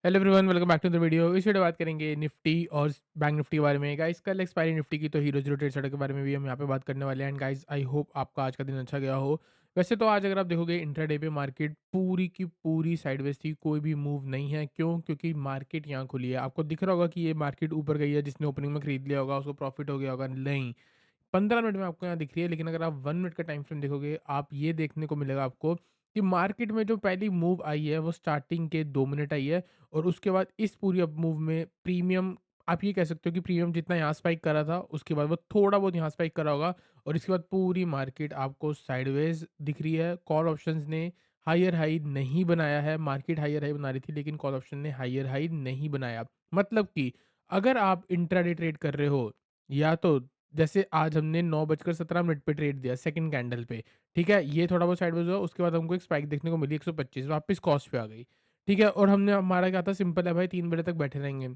Hello everyone, welcome back to the video. इस video बात करेंगे निफ्टी और बैंक निफ्टी के बारे में। गाइस कल एक्सपायरी निफ्टी की, तो हीरो जीरो ट्रेड के बारे में भी हम यहाँ पे बात करने वाले हैं। एंड गाइस आई होप आपका आज का दिन अच्छा गया हो। वैसे तो आज अगर आप देखोगे इंट्राडे पे मार्केट पूरी की पूरी साइडवेज थी, कोई भी मूव नहीं है। क्यों? क्योंकि मार्केट यहाँ खुली है। आपको दिख रहा होगा कि ये मार्केट ऊपर गई है, जिसने ओपनिंग में खरीद लिया होगा उसको प्रॉफिट हो गया होगा। नहीं, 15 मिनट में आपको यहाँ दिख रही है, लेकिन अगर आप 1 मिनट का टाइम फ्रेम देखोगे, आप ये देखने को मिलेगा आपको कि मार्केट में जो पहली मूव आई है, वो स्टार्टिंग के 2 मिनट आई है और उसके बाद इस पूरी अप मूव में प्रीमियम, आप ये कह सकते हो कि प्रीमियम जितना यहाँ स्पाइक करा था, उसके बाद वो थोड़ा बहुत यहाँ स्पाइक करा होगा और इसके बाद पूरी मार्केट आपको साइडवेज दिख रही है। कॉल ऑप्शंस ने हायर हाई नहीं बनाया है, मार्केट हायर हाई बना रही थी, लेकिन कॉल ऑप्शन ने हायर हाई नहीं बनाया। मतलब कि अगर आप इंट्राडे ट्रेड कर रहे हो, या तो जैसे आज हमने 9:17 पे ट्रेड दिया सेकंड कैंडल पे, ठीक है? ये थोड़ा बहुत साइडवेज हुआ, उसके बाद हमको एक स्पाइक देखने को मिली 125, वापस कॉस्ट पे आ गई, ठीक है? और हमने हमारा क्या था, सिंपल है भाई, 3 बजे तक बैठे रहेंगे।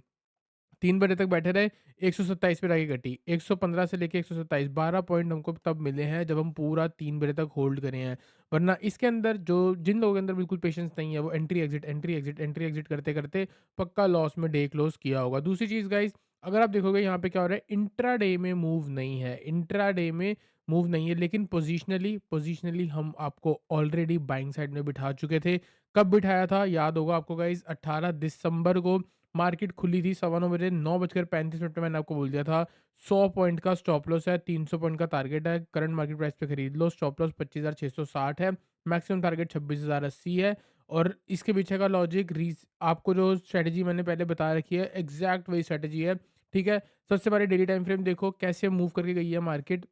3 बजे तक बैठे रहे, 127 पे जाके घटी, 115 से लेके 127, 12 पॉइंट हमको तब मिले हैं जब हम पूरा 3 बजे तक होल्ड करे हैं। वरना इसके अंदर जो जिन लोगों के अंदर बिल्कुल पेशेंस नहीं है, वो entry exit entry exit entry exit करते करते पक्का लॉस में डे क्लोज किया होगा। दूसरी चीज़ गाइस, अगर आप देखोगे यहाँ पे क्या हो रहा है, इंट्राडे में मूव नहीं है, इंट्राडे में मूव नहीं है, लेकिन पोजिशनली पोजिशनली हम आपको ऑलरेडी बाइंग साइड में बिठा चुके थे। कब बिठाया था याद होगा आपको गाइस, 18 दिसंबर को मार्केट खुली थी 9:15 बजे, 9:35 पे मैंने आपको बोल दिया था 100 पॉइंट का स्टॉप लॉस है, 300 पॉइंट का टारगेट है, करंट मार्केट प्राइस पे खरीद लो। स्टॉप लॉस 25,660 है, मैक्सिमम टारगेट 26,080 है। और इसके पीछे का लॉजिक रीज आपको जो स्ट्रेटजी मैंने पहले बता रखी है, एग्जैक्ट वही स्ट्रेटजी है, ठीक है? सबसे पहले डेली टाइम फ्रेम देखो कैसे मूव करके गई है मार्केट।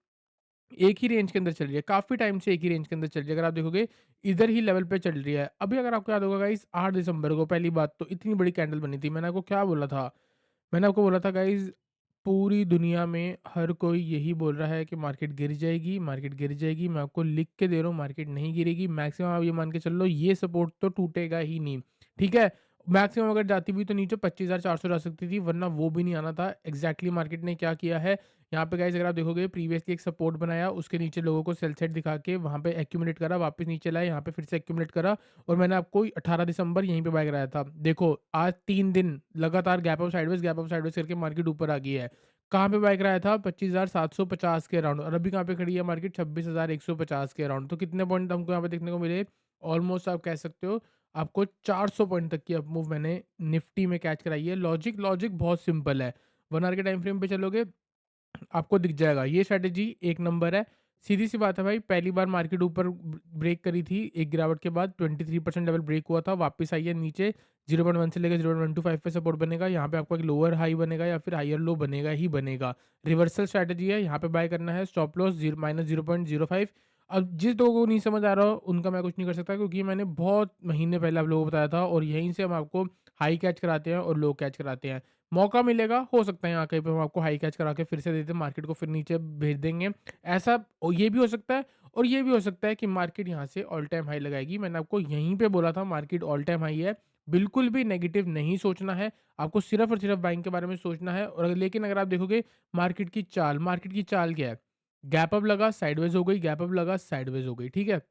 एक ही रेंज के अंदर चल रही है, काफ़ी टाइम से एक ही रेंज के अंदर चल रही है। अगर आप देखोगे इधर ही लेवल पे चल रही है। अभी अगर आपको याद होगा गाइस, 8 दिसंबर को पहली बात तो इतनी बड़ी कैंडल बनी थी। मैंने आपको क्या बोला था? मैंने आपको बोला था गाइस, पूरी दुनिया में हर कोई यही बोल रहा है कि मार्केट गिर जाएगी, मार्केट गिर जाएगी। मैं आपको लिख के दे रहा हूँ, मार्केट नहीं गिरेगी। मैक्सिमम आप ये मान के चल लो, ये सपोर्ट तो टूटेगा ही नहीं, ठीक है? मैक्सिमम अगर जाती भी तो नीचे 25,400 जा सकती थी, वरना वो भी नहीं आना था। एग्जैक्टली मार्केट ने क्या किया है यहाँ पे गाइस, अगर आप देखोगे प्रीवियसली एक सपोर्ट बनाया, उसके नीचे लोगों को सेल साइड दिखा के वहाँ पे एक्यूमुलेट करा, वापस नीचे लाया, यहाँ पे फिर से एक्यूमुलेट करा और मैंने आपको 18 दिसंबर यहीं पे बाय कराया था। देखो आज 3 दिन लगातार गैप अप साइडवेज करके मार्केट ऊपर आ गई है। कहाँ पे बाय कराया था? 25,750 के अराउंड, और अभी कहाँ पे खड़ी है मार्केट? 26,150 के अराउंड। तो कितने पॉइंट हमको यहाँ पे देखने को मिले? ऑलमोस्ट आप कह सकते हो आपको 400 पॉइंट तक की अप मूव मैंने निफ्टी में कैच कराई है। लॉजिक लॉजिक बहुत सिंपल है। 1 आवर के टाइम फ्रेम पे चलोगे, आपको दिख जाएगा ये स्ट्रैटेजी एक नंबर है। सीधी-सी बात है भाई, पहली बार मार्केट ऊपर ब्रेक करी थी, एक गिरावट के बाद 23% लेवल ब्रेक हुआ था, वापस आई है नीचे, 0.1 से लेकर 0.125 पे सपोर्ट बनेगा, यहाँ पे आपको एक लोअर हाई बनेगा या फिर हायर लो बनेगा ही बनेगा। रिवर्सल स्ट्रैटेजी है, यहाँ पे बाय करना है, स्टॉप लॉस -0.05। अब जिस लोगों को नहीं समझ आ रहा हो, उनका मैं कुछ नहीं कर सकता, क्योंकि मैंने बहुत महीने पहले आप लोगों को बताया था और यहीं से हम आपको हाई कैच कराते हैं और लो कैच कराते हैं। मौका मिलेगा, हो सकता है यहाँ कहीं पे हम आपको हाई कैच करा के फिर से दे दें, मार्केट को फिर नीचे भेज देंगे। ऐसा ये भी हो सकता है और ये भी हो सकता है कि मार्केट यहाँ से ऑल टाइम हाई लगाएगी। मैंने आपको यहीं पे बोला था मार्केट ऑल टाइम हाई है। बिल्कुल भी नेगेटिव नहीं सोचना है, आपको सिर्फ़ और सिर्फ़ बाइंग के बारे में सोचना है। और लेकिन अगर आप देखोगे मार्केट की चाल क्या है? गैप अप लगा, साइडवेज़ हो गई, गैप अप लगा, साइडवेज़ हो गई, ठीक है?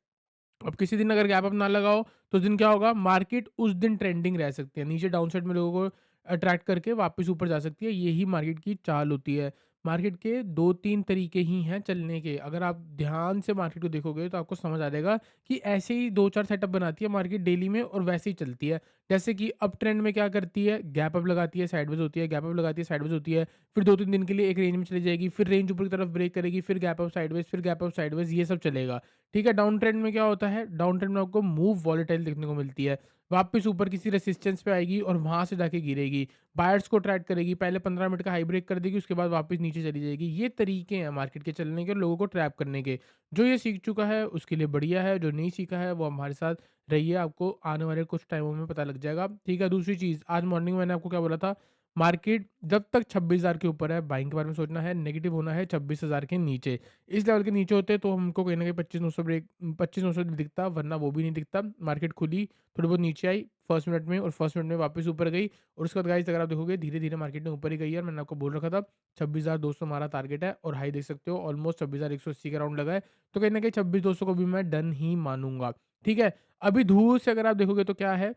अब किसी दिन अगर गैप अप ना लगाओ, तो उस दिन क्या होगा? मार्केट उस दिन ट्रेंडिंग रह सकती है, नीचे डाउन साइड में लोगों को अट्रैक्ट करके वापस ऊपर जा सकती है। यही मार्केट की चाल होती है। मार्केट के 2-3 तरीके ही हैं चलने के। अगर आप ध्यान से मार्केट को देखोगे तो आपको समझ आ जाएगा कि ऐसे ही 2-4 सेटअप बनाती है मार्केट डेली में और वैसे ही चलती है। जैसे कि अप ट्रेंड में क्या करती है? गैप अप लगाती है, साइडवेज़ होती है, गैप अप लगाती है, साइडवेज़ होती है। फिर 2-3 दिन के लिए एक रेंज में चली जाएगी, फिर रेंज ऊपर की तरफ ब्रेक करेगी, फिर गैप अप साइडवेज़, फिर गैप अप साइडवेज़, ये सब चलेगा। ठीक है? डाउन ट्रेंड में क्या होता है? डाउन ट्रेंड में आपको मूव वॉलेटाइल देखने को मिलती है। वापस ऊपर किसी रेजिस्टेंस पे आएगी और वहाँ से जाके गिरेगी। बायर्स को ट्रैक करेगी, पहले 15 मिनट का हाई ब्रेक कर देगी, उसके बाद वापस नीचे चली जाएगी। ये तरीके हैं मार्केट के चलने के और लोगों को ट्रैप करने के। जो ये सीख चुका है उसके लिए बढ़िया है, जो नहीं सीखा है वो हमारे साथ रहिए, आपको आने वाले कुछ टाइमों में पता लग जाएगा। ठीक है? दूसरी चीज़, आज मॉर्निंग में मैंने आपको क्या बोला था? मार्केट जब तक 26,000 के ऊपर है, बाइंग के बारे में सोचना है, नेगेटिव होना है 26,000 के नीचे। इस लेवल के नीचे होते तो हमको कहीं न कहीं 25,900 25,900 दिखता, वरना वो भी नहीं दिखता। मार्केट खुली, थोड़ी बहुत नीचे आई फर्स्ट मिनट में और फर्स्ट मिनट में वापस ऊपर गई और उसके बाद गाइस अगर आप देखोगे धीरे-धीरे मार्केट ने ऊपर ही गई है और मैंने आपको बोल रखा था 26,200 हमारा टारगेट है और हाई देख सकते हो ऑलमोस्ट 26,180 के अराउंड लगा है। तो कहीं न कहीं 26,200 को भी मैं डन ही मानूँगा। ठीक है? अभी दूर से अगर आप देखोगे तो क्या है?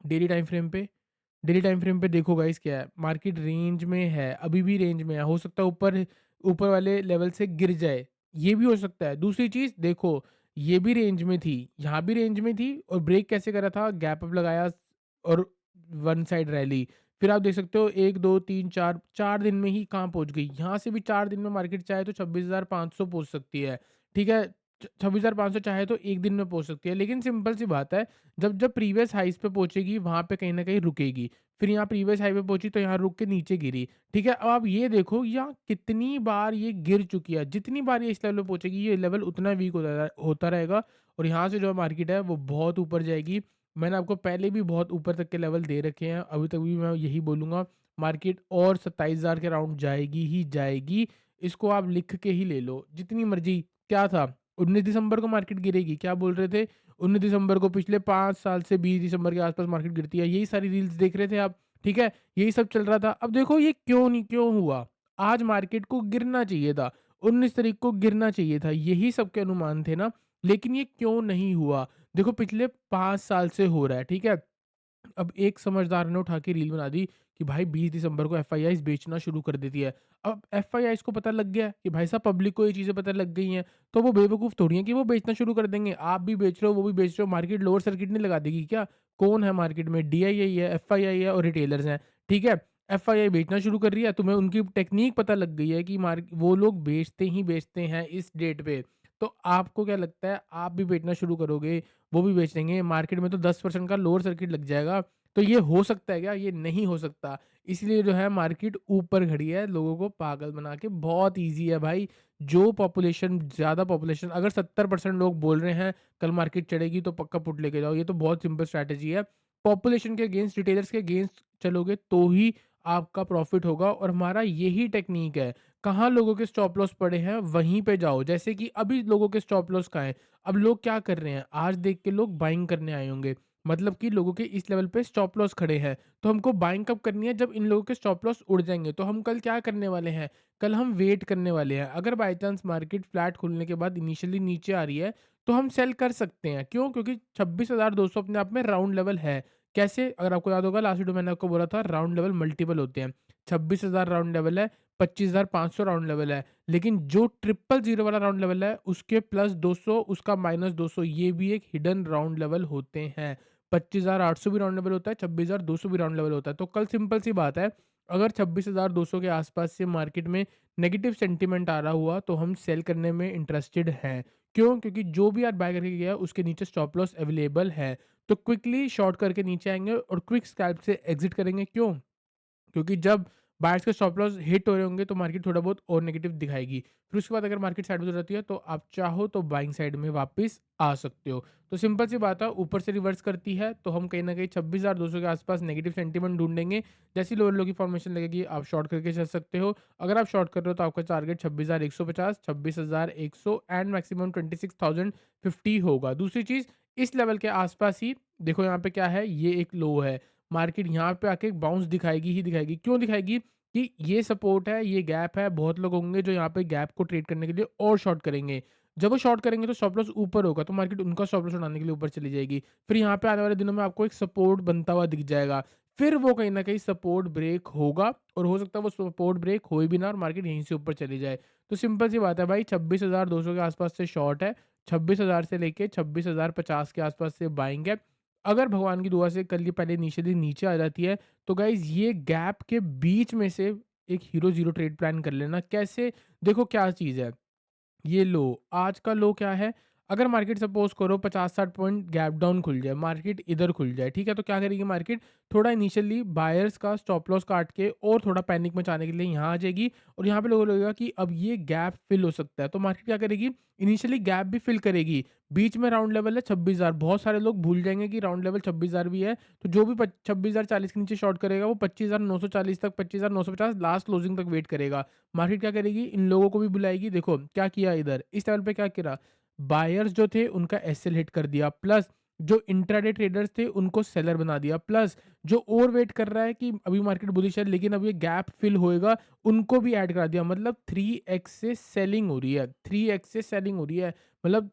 डेली टाइम फ्रेम पे डेली टाइम फ्रेम पे देखो गाइस क्या है, मार्केट रेंज में है, अभी भी रेंज में है, हो सकता है ऊपर ऊपर वाले लेवल से गिर जाए, ये भी हो सकता है। दूसरी चीज़ देखो, ये भी रेंज में थी, यहाँ भी रेंज में थी और ब्रेक कैसे करा था, गैप अप लगाया और वन साइड रैली। फिर आप देख सकते हो 1, 2, 3, 4, 4 दिन में ही कहाँ पहुँच गई। यहाँ से भी 4 दिन में मार्केट चाहे तो 26,500 पहुँच सकती है, ठीक है? 26,500 चाहे तो 1 दिन में पहुँच सकती है, लेकिन सिंपल सी बात है, जब जब प्रीवियस हाईज़ पे पहुँचेगी, वहाँ पे कहीं न कहीं रुकेगी। फिर यहाँ प्रीवियस हाई पे पहुँची तो यहाँ रुक के नीचे गिरी, ठीक है? अब आप ये देखो यहाँ कितनी बार ये गिर चुकी है, जितनी बार ये इस लेवल पे पहुँचेगी, ये लेवल उतना वीक होता रहेगा और यहाँ से जो मार्केट है वो बहुत ऊपर जाएगी। मैंने आपको पहले भी बहुत ऊपर तक के लेवल दे रखे हैं, अभी तक भी मैं यही बोलूँगा, मार्केट और 27,000 के राउंड जाएगी ही जाएगी। इसको आप लिख के ही ले लो, जितनी मर्ज़ी। क्या था 19 दिसंबर को मार्केट गिरेगी, क्या बोल रहे थे? 19 दिसंबर को पिछले 5 साल से 20 दिसंबर के आस-पास मार्केट गिरती है, यही सारी रील्स देख रहे थे आप, ठीक है? यही सब चल रहा था। अब देखो ये क्यों हुआ? आज मार्केट को गिरना चाहिए था, 19 तारीख को गिरना चाहिए था, यही सबके अनुमान थे ना, लेकिन ये क्यों नहीं हुआ? देखो पिछले 5 साल से हो रहा है, ठीक है? अब एक समझदार ने उठा के रील बना दी कि भाई 20 दिसंबर को एफआईआईज़ बेचना शुरू कर देती है। अब एफआईआईज़ को पता लग गया कि भाई साहब पब्लिक को ये चीज़ें पता लग गई हैं, तो वो बेवकूफ़ थोड़ी हैं कि वो बेचना शुरू कर देंगे। आप भी बेच रहे हो, वो भी बेच रहे हो, मार्केट लोअर सर्किट नहीं लगा देगी क्या? कौन है मार्केट में? डीआईआई है, एफआईआई है और रिटेलर्स हैं, ठीक है? एफआईआई बेचना शुरू कर रही है, तुम्हें उनकी टेक्नीक पता लग गई है कि वो लोग बेचते ही बेचते हैं इस डेट पे। तो आपको क्या लगता है, आप भी बेचना शुरू करोगे, वो भी बेच देंगे, मार्केट में तो 10% का लोअर सर्किट लग जाएगा। तो ये हो सकता है क्या? ये नहीं हो सकता। इसलिए जो है मार्केट ऊपर खड़ी है, लोगों को पागल बना के बहुत ईज़ी है भाई। जो पॉपुलेशन ज़्यादा पॉपुलेशन अगर 70% लोग बोल रहे हैं कल मार्केट चढ़ेगी तो पक्का पुट लेके जाओ, ये तो बहुत सिंपल स्ट्रैटेजी है। पॉपुलेशन के अगेंस्ट रिटेलर्स के अगेंस्ट चलोगे तो ही आपका प्रॉफ़िट होगा और हमारा यही टेक्नीक है। कहाँ लोगों के स्टॉप लॉस पड़े हैं वहीं पे जाओ। जैसे कि अभी लोगों के स्टॉप लॉस कहाँ हैं? अब लोग क्या कर रहे हैं? आज देख के लोग बाइंग करने आए होंगे। मतलब कि लोगों के इस लेवल पे स्टॉप लॉस खड़े हैं, तो हमको बाइंग कब करनी है? जब इन लोगों के स्टॉप लॉस उड़ जाएँगे। तो हम कल क्या करने वाले हैं? कल हम वेट करने वाले हैं। अगर बाय चांस मार्केट फ्लैट खुलने के बाद इनिशियली नीचे आ रही है, तो हम सेल कर सकते हैं। क्यों? क्योंकि 26,200 अपने आप में राउंड लेवल है। कैसे? अगर आपको याद होगा लास्ट वीडियो मैंने आपको बोला था राउंड लेवल मल्टीपल होते हैं। 26,000 राउंड लेवल है, 25,500 राउंड लेवल है। लेकिन जो ट्रिपल ज़ीरो वाला राउंड लेवल है, उसके प्लस 200 उसका माइनस 200 ये भी एक हिडन राउंड लेवल होते हैं। 25,800 भी राउंड लेवल होता है, 26,200 भी राउंड लेवल होता है। तो कल सिंपल सी बात है, अगर 26,200 के आसपास से मार्केट में नेगेटिव सेंटीमेंट आ रहा हुआ, तो हम सेल करने में इंटरेस्टेड हैं। क्यों? क्योंकि जो भी आज बाय करके गया, उसके नीचे स्टॉप लॉस अवेलेबल है। तो क्विकली शॉर्ट करके नीचे आएँगे और क्विक स्कैल्प से एग्ज़िट करेंगे। क्यों? क्योंकि जब बायर्स के स्टॉप लॉस हिट हो रहे होंगे तो मार्केट थोड़ा बहुत और नेगेटिव दिखाएगी। फिर उसके बाद अगर मार्केट साइडवेज हो जाती है तो आप चाहो तो बाइंग साइड में वापस आ सकते हो। तो सिंपल सी बात है, ऊपर से रिवर्स करती है तो हम कहीं न कहीं 26,200 के आसपास नेगेटिव सेंटीमेंट ढूँढेंगे। जैसे ही लोअर लो की फॉर्मेशन लगेगी आप शॉर्ट करके चल सकते हो। अगर आप शॉर्ट कर रहे हो तो आपका टारगेट 26,150, 26,100 एंड मैक्सिमम 26,050 होगा। दूसरी चीज़ इस लेवल के आसपास ही देखो यहाँ पे क्या है, ये एक लो है। मार्केट यहाँ पे आके बाउंस दिखाएगी ही दिखाएगी। क्यों दिखाएगी? कि ये सपोर्ट है, ये गैप है, बहुत लोग होंगे जो यहाँ पे गैप को ट्रेड करने के लिए और शॉर्ट करेंगे। जब वो शॉर्ट करेंगे तो स्टॉप लॉस ऊपर होगा, तो मार्केट उनका स्टॉप लॉस उठाने के लिए ऊपर चली जाएगी। फिर यहाँ पे आने वाले दिनों में आपको एक सपोर्ट बनता हुआ दिख जाएगा। फिर वो कहीं न कहीं सपोर्ट ब्रेक होगा और हो सकता है वो सपोर्ट ब्रेक होए भी ना और मार्केट यहीं से ऊपर चली जाए। तो सिंपल सी बात है भाई, 26,200 के आसपास से शॉर्ट है, 26,000 से लेके 26,050 के आसपास से बाइंग है। अगर भगवान की दुआ से कल ये पहले इनिशियली नीचे आ जाती है, तो गाइज़ ये गैप के बीच में से एक हीरो ज़ीरो ट्रेड प्लान कर लेना। कैसे? देखो क्या चीज़ है, ये लो, आज का लो क्या है? अगर मार्केट सपोज़ करो 50-60 पॉइंट गैप डाउन खुल जाए, मार्केट इधर खुल जाए, ठीक है? तो क्या करेगी मार्केट? थोड़ा इनिशियली बायर्स का स्टॉप लॉस काट के और थोड़ा पैनिक मचाने के लिए यहाँ आ जाएगी और यहाँ पे लोगों को लगेगा कि अब ये गैप फिल हो सकता है। तो मार्केट क्या करेगी? इनिशियली गैप भी फिल करेगी। बीच में राउंड लेवल है 26,000, बहुत सारे लोग भूल जाएँगे कि राउंड लेवल 26,000 भी है। तो जो भी 26,040 के नीचे शॉर्ट करेगा वो 25,940 तक, 25,950 लास्ट क्लोजिंग तक वेट करेगा। मार्केट क्या करेगी? इन लोगों को भी बुलाएगी। देखो क्या किया इधर, इस लेवल पे क्या करा, बायर्स जो थे उनका एसएल हिट कर दिया, प्लस जो इंट्राडे ट्रेडर्स थे उनको सेलर बना दिया, प्लस जो और वेट कर रहा है कि अभी मार्केट बुलिश है लेकिन अब ये गैप फिल होएगा, उनको भी ऐड करा दिया। मतलब 3x से सेलिंग हो रही है, 3x से सेलिंग हो रही है। मतलब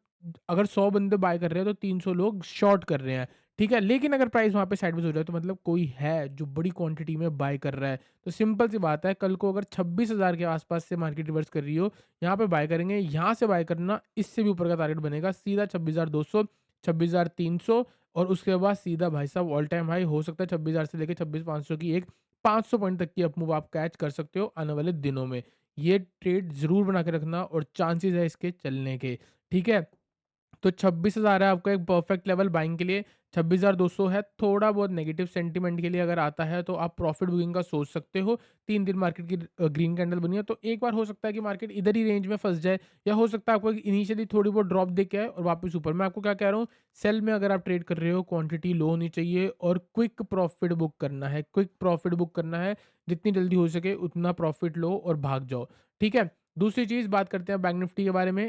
अगर 100 बंदे बाय कर रहे हैं तो 300 लोग शॉर्ट कर रहे हैं, ठीक है? लेकिन अगर प्राइस वहाँ पे साइडवेज़ हो जाए तो मतलब कोई है जो बड़ी क्वांटिटी में बाय कर रहा है। तो सिंपल सी बात है, कल को अगर 26,000 के आस-पास से मार्केट रिवर्स कर रही हो, यहाँ पे बाय करेंगे, यहाँ से बाय करना, इससे भी ऊपर का टारगेट बनेगा सीधा 26,200, 26,300 और उसके बाद सीधा भाई साहब ऑल टाइम हाई हो सकता है 26,000 से लेके 26,500 की एक 500 पॉइंट तक की अप मूव आप कैच कर सकते हो आने वाले दिनों में। ये ट्रेड ज़रूर बना के रखना और चांसेस है इसके चलने के, ठीक है? तो 26,000 है आपका एक परफेक्ट लेवल बाइंग के लिए, 26,200 है, थोड़ा बहुत नेगेटिव सेंटीमेंट के लिए अगर आता है तो आप प्रॉफिट बुकिंग का सोच सकते हो। 3 दिन मार्केट की ग्रीन कैंडल बनी है तो एक बार हो सकता है कि मार्केट इधर ही रेंज में फँस जाए या हो सकता है आपको इनिशियली थोड़ी बहुत ड्रॉप देके के आए और वापस ऊपर। मैं आपको क्या कह रहा हूँ, सेल में अगर आप ट्रेड कर रहे हो क्वांटिटी लो होनी चाहिए और क्विक प्रॉफिट बुक करना है, क्विक प्रॉफिट बुक करना है, जितनी जल्दी हो सके उतना प्रॉफिट लो और भाग जाओ, ठीक है? दूसरी चीज़ बात करते हैं बैंक निफ्टी के बारे में।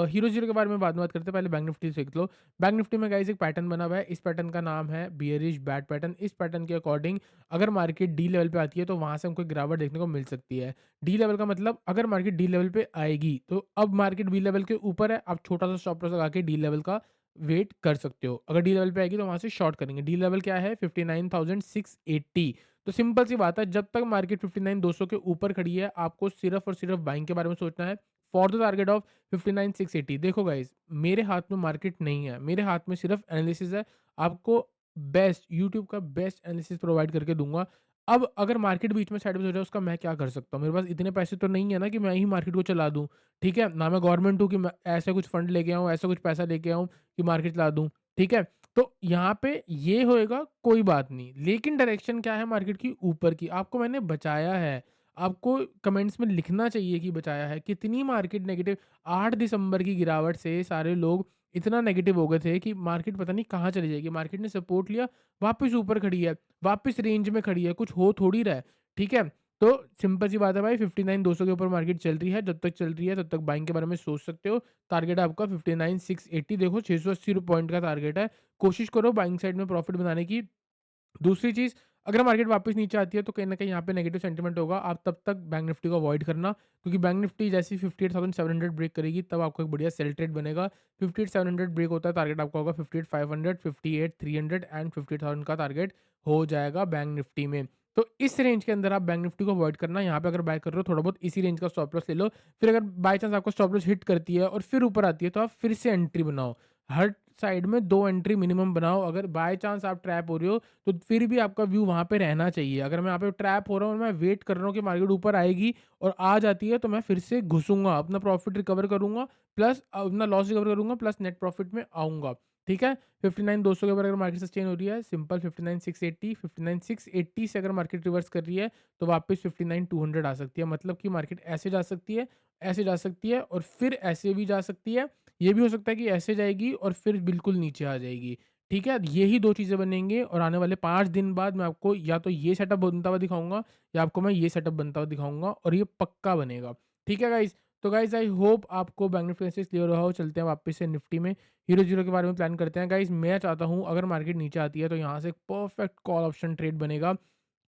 हीरो ज़ीरो के बारे में बाद में बात करते हैं, पहले बैंक निफ्टी सीख लो। बैंक निफ्टी में गाइस एक पैटर्न बना हुआ है, इस पैटर्न का नाम है बियरिश बैड पैटर्न। इस पैटर्न के अकॉर्डिंग अगर मार्केट डी लेवल पे आती है तो वहाँ से हमको एक गिरावट देखने को मिल सकती है। डी लेवल का मतलब अगर मार्केट डी लेवल पे आएगी तो अब मार्केट बी लेवल के ऊपर है, आप छोटा सा स्टॉप लॉस लगा के डी लेवल का वेट कर सकते हो। अगर डी लेवल पे आएगी तो वहाँ से शॉर्ट करेंगे। डी लेवल क्या है? 59,680। तो सिंपल सी बात है, जब तक मार्केट 59,200 के ऊपर खड़ी है, आपको सिर्फ और सिर्फ बाइंग के बारे में सोचना है फॉर द टारगेट ऑफ 59,680। देखो गाइस, मेरे हाथ में मार्केट नहीं है, मेरे हाथ में सिर्फ एनालिसिस है। आपको बेस्ट यूट्यूब का बेस्ट एनालिसिस प्रोवाइड करके दूंगा। अब अगर मार्केट बीच में साइडवेज हो जाए उसका मैं क्या कर सकता हूँ? मेरे पास इतने पैसे तो नहीं है ना कि मैं ही मार्केट को चला दूं, ठीक है? ना मैं गवर्नमेंट हूँ कि मैं ऐसा कुछ फंड लेके आऊँ, ऐसा कुछ पैसा लेके आऊँ कि मार्केट चला दूं, ठीक है? तो यहाँ पे ये होएगा, कोई बात नहीं, लेकिन डायरेक्शन क्या है मार्केट की? ऊपर की। आपको मैंने बचाया है, आपको कमेंट्स में लिखना चाहिए कि बचाया है। कितनी मार्केट नेगेटिव, 8 दिसंबर की गिरावट से सारे लोग इतना नेगेटिव हो गए थे कि मार्केट पता नहीं कहाँ चली जाएगी। मार्केट ने सपोर्ट लिया, वापस ऊपर खड़ी है, वापस रेंज में खड़ी है, कुछ हो थोड़ी रहा है, ठीक है? तो सिंपल सी बात है भाई, 59,200 के ऊपर मार्केट चल रही है, जब तक चल रही है तब तक बाइंग के बारे में सोच सकते हो। टारगेट है आपका 59,680, देखो 680 पॉइंट का टारगेट है। कोशिश करो बाइंग साइड में प्रॉफिट बनाने की। दूसरी चीज़, अगर मार्केट वापस नीचे आती है तो कहीं न कहीं यहाँ पे नेगेटिव सेंटीमेंट होगा। आप तब तक बैंक निफ्टी को अवॉइड करना, क्योंकि बैंक निफ्टी जैसे ही 58,700 ब्रेक करेगी तब आपको एक बढ़िया सेल ट्रेड बनेगा। 58,700 ब्रेक होता है, टारगेट आपका होगा 58,500, 58,300 एंड 50,000 का टारगेट हो जाएगा बैंक निफ्टी में। तो इस रेंज के अंदर आप बैंक निफ्टी को अवॉइड करना। यहाँ पे अगर बाय कर रहे हो थोड़ा बहुत इसी रेंज का स्टॉप लॉस ले लो। फिर अगर बाय चांस आपको स्टॉप लॉस हिट करती है और फिर ऊपर आती है तो आप फिर से एंट्री बनाओ। हर साइड में 2 एंट्री मिनिमम बनाओ। अगर बाय चांस आप ट्रैप हो रहे हो तो फिर भी आपका व्यू वहाँ पे रहना चाहिए। अगर मैं यहाँ पे ट्रैप हो रहा हूँ और मैं वेट कर रहा हूँ कि मार्केट ऊपर आएगी और आ जाती है तो मैं फिर से घुसूँगा, अपना प्रॉफिट रिकवर करूँगा, प्लस अपना लॉस रिकवर करूँगा, प्लस नेट प्रॉफिट में आऊँगा। ठीक है? 59,200 के ऊपर अगर मार्केट सस्टेन हो रही है, सिंपल 59,680, 59,680 से अगर मार्केट रिवर्स कर रही है तो वापस 59,200 आ सकती है। मतलब कि मार्केट ऐसे जा सकती है, ऐसे जा सकती है और फिर ऐसे भी जा सकती है। ये भी हो सकता है कि ऐसे जाएगी और फिर बिल्कुल नीचे आ जाएगी। ठीक है? यही 2 चीज़ें बनेंगे और आने वाले 5 दिन बाद मैं आपको या तो ये सेटअप बनता हुआ दिखाऊँगा या आपको मैं ये सेटअप बनता हुआ दिखाऊँगा और ये पक्का बनेगा। ठीक है गाइज़? तो गाइज़ आई होप आपको बैंक निफ्टी एनालिसिस क्लियर हुआ हो। चलते हैं वापस से निफ्टी में, हीरो ज़ीरो के बारे में प्लान करते हैं। गाइज़ मैं चाहता हूँ अगर मार्केट नीचे आती है तो यहाँ से एक परफेक्ट कॉल ऑप्शन ट्रेड बनेगा।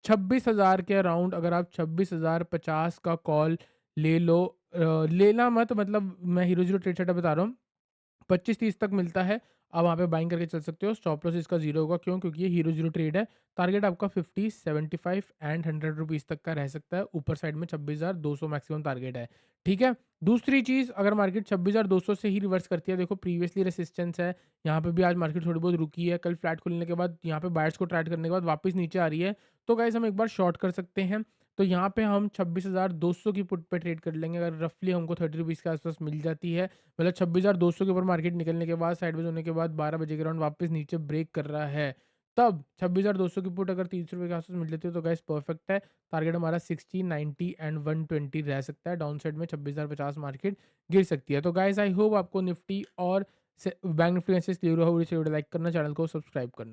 26,000 के अराउंड अगर आप 26,050 का कॉल ले लो, लेना मत, मतलब मैं हीरो ज़ीरो ट्रेड सेटअप बता रहा हूँ। 25-30 तक मिलता है, आप वहाँ पे बाइंग करके चल सकते हो। स्टॉप लॉस इसका 0 होगा, क्यों? क्योंकि ये हीरो ज़ीरो ट्रेड है। टारगेट आपका 50, 75 एंड 100 रुपीज़ तक का रह सकता है। ऊपर साइड में 26,200 मैक्सिमम टारगेट है, ठीक है? दूसरी चीज़, अगर मार्केट 26,200 से ही रिवर्स करती है, देखो प्रीवियसली रेजिस्टेंस है, यहाँ पे भी आज मार्केट थोड़ी बहुत रुकी है। कल फ्लैट खुलने के बाद यहाँ पे बायर्स को ट्राई करने के बाद वापस नीचे आ रही है, तो गाइज़ हम एक बार शॉर्ट कर सकते हैं। तो यहाँ पे हम 26,200 की पुट पे ट्रेड कर लेंगे, अगर रफली हमको 30 रुपीज़ के आस-पास मिल जाती है। मतलब 26,200 के ऊपर मार्केट निकलने के बाद, साइडवेज होने के बाद 12 बजे के अराउंड वापस नीचे ब्रेक कर रहा है, तब 26,200 की पुट अगर ₹300 के आस-पास मिल जाती है तो गाइस परफेक्ट है। टारगेट हमारा 60, 90 एंड 120 रह सकता है। डाउन साइड में 26,050 मार्केट गिर सकती है। तो गाइस आई होप आपको निफ्टी और बैंक निफ्टी एनालिसिस क्लियर हुआ हो। इसे लाइक करना, चैनल को सब्सक्राइब करना।